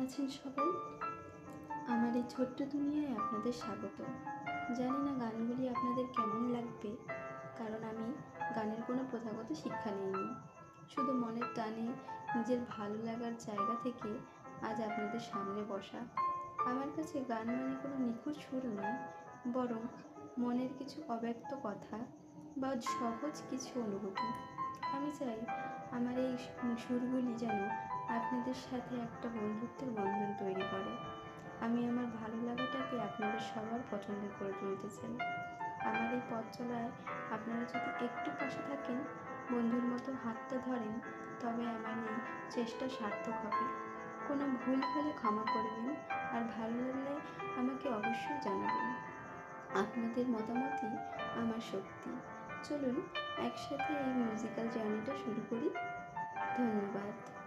আছেন সবাই? আমার এই ছোট্ট দুনিয়ায় আপনাদের স্বাগত। জানি না গানগুলি আপনাদের কেমন লাগবে, কারণ আমি গানের কোনো প্রথাগত শিক্ষা নিইনি। শুধু মনের টানে নিজের ভালো লাগার জায়গা থেকে আজ আপনাদের সামনে বসা। আমার কাছে গান মানে কোনো নিখুঁত সুর নয়, বরং মনের কিছু অব্যক্ত কথা বা সহজ কিছু অনুভূতি। আমি চাই আমার এই সুরগুলি যেন আপনাদের সাথে একটা বন্ধুত্বের বন্ধন তৈরি করে। আমি আমার ভালো লাগাটাকে আপনাদের সবার পছন্দ করে তুলতে চাই। আমার এই পথ চলায় আপনারা যদি একটু পাশে থাকেন, বন্ধুর মতো হাতটা ধরেন, তবে আমার এই চেষ্টা সার্থক হবে। কোনো ভুল হলে ক্ষমা করবেন, আর ভালো লাগলে আমাকে অবশ্যই জানাবেন। আপনাদের মতামতই আমার শক্তি। চলুন একসাথে এই মিউজিক্যাল জার্নিটা শুরু করি। ধন্যবাদ।